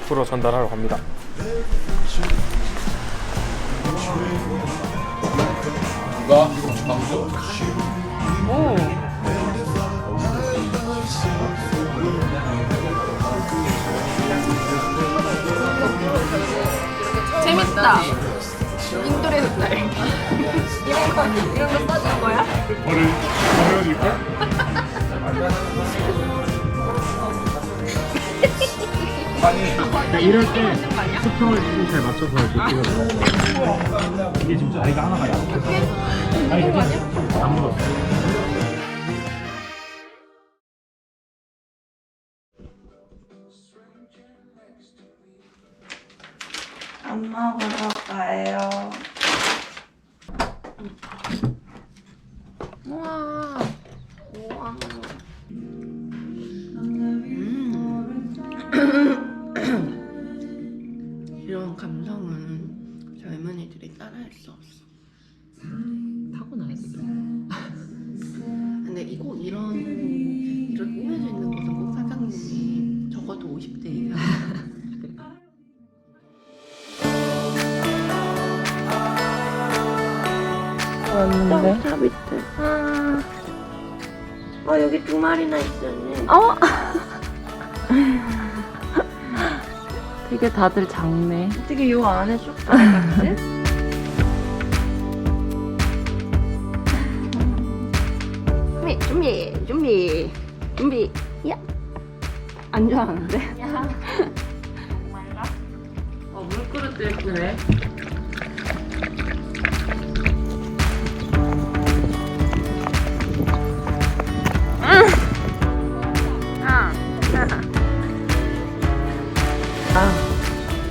앞으로 전달하러 갑니다. 이거 방수. 오. 재밌다. 인도레 달. 이런 거 써줄 거야? 버려줄걸? 아니 이럴 때 수평을 좀 잘 맞춰서 이렇게 찍어줘. 이게 지금 다리가 하나가 약해서 아니 괜찮아. 안 묻었어. 밥 먹으러 가요. 우와. 우와. 이런 감성은 젊은이들이 따라할 수 없어. 타고나야지. 근데 이런 꾸며져 있는 곳은 꼭 사장님이 적어도 50대 이상. 왔는데? 저 밑에. 여기 두 마리나 있었네. 되게 다들 작네. 어떻게 요 안에 쏙 들어갔지? 준비. 야. 안 좋아하는데? 야. 말라? 물그릇도 예쁘네.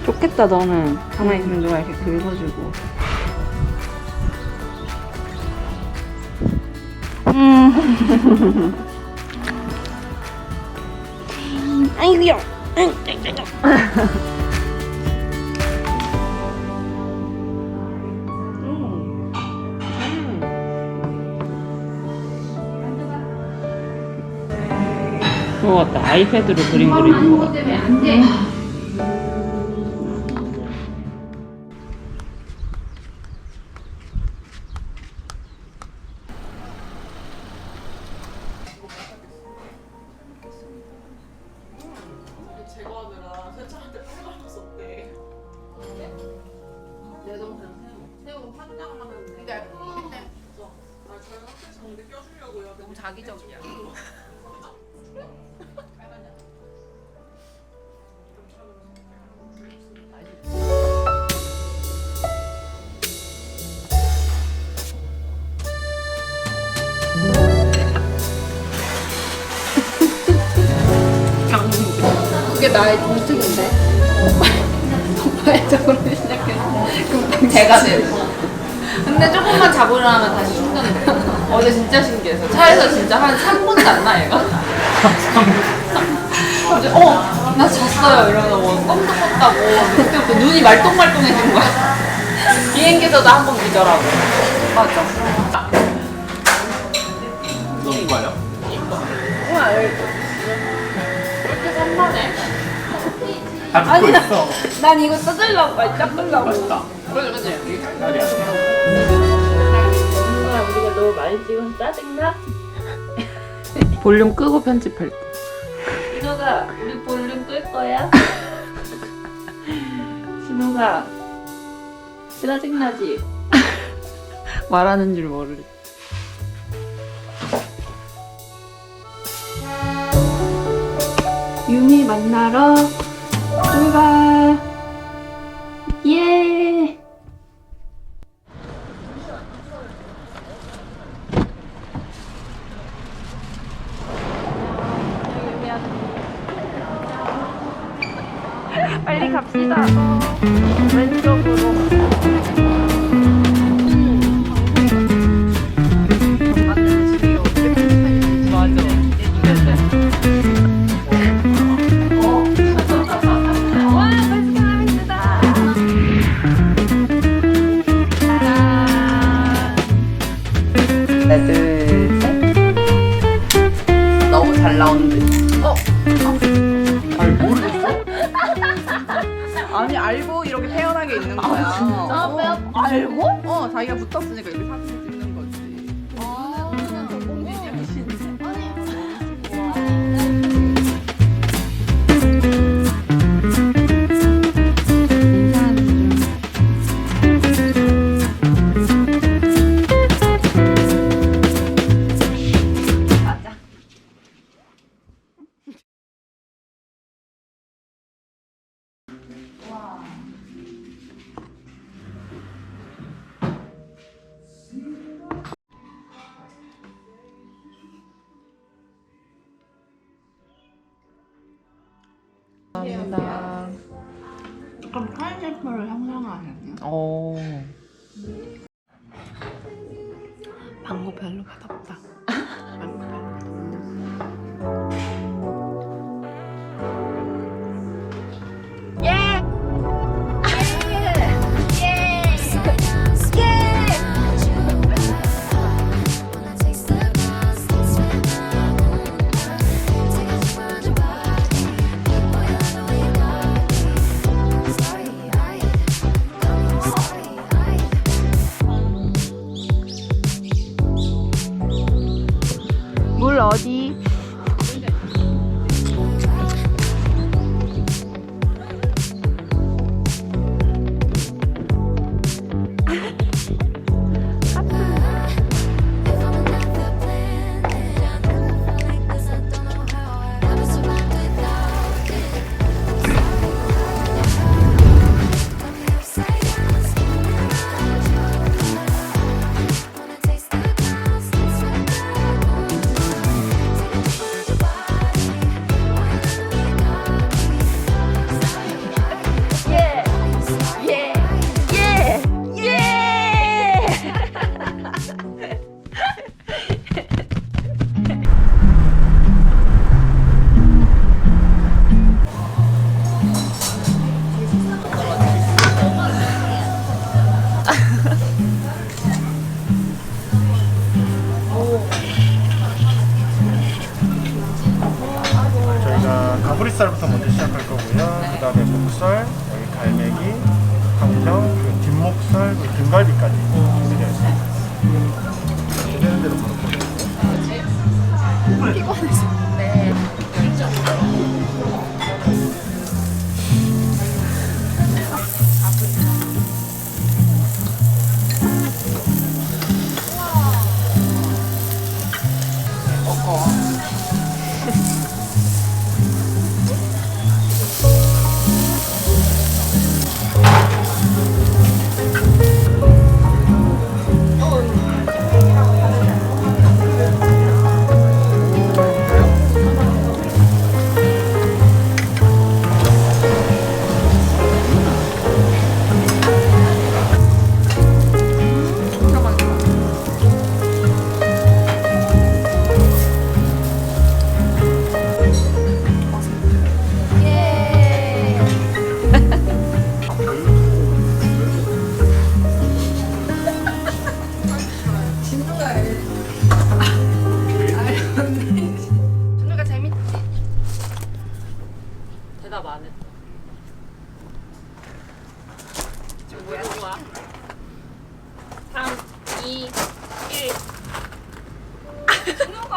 좋겠다 너는. 가만히 있으면 누가 이렇게 긁어주고. 아이고야. 그거 같다. 아이패드로 그림 그리는 거 같아. 제거하느라 세차한테 빨리 썼대. 내 동생 새우 한장 하는데. 네. 아 저희 학교 장비 껴주려고요. 너무 자기적이야. 그게 나의 동특인데. 오빠의 적으로 시작해서 그럼 제가 돼요. 근데 조금만 잡으려면 다시 충전돼. 어제 진짜 신기해서 차에서 진짜 한 3분도 안 나 얘가. 갑자기 나 잤어요 이러면서 껌도 꿨다고 그때부터 눈이 말똥말똥해진 거야. 비행기에서도 한 번 기절하고. 맞아. 누군가요? 우와 여기. 왜 이렇게 산만해? 아니 난 이거 써주려고 닦으려고. 그지? 우리가 너무 많이 찍은 짜증나? 볼륨 끄고 편집할 때. 신호가 우리 볼륨 끌 거야? 신호가 짜증나지? 말하는 줄 모르. 유미 만나러 출발. 예. 빨리 갑시다. 왼쪽으로. 맞아. 와, 맛있다. 알고? 자기가 붙었으니까 이렇게 사진을 찍는 거지. 감사합니다. 조금 사진첩을 형성하셨네요. 오. 방구 별로 맛없다. 물 어디? 저희가 가브리살부터 먼저 시작할 거고요. 그 다음에 목살, 여기 갈매기, 강정, 그리고 뒷목살, 그리고 등갈비까지 준비되어 있습니다. 되는 대로 바로 대답 안 했다. 지금 뭐야? 좋아. 3, 2, 1. 준우가.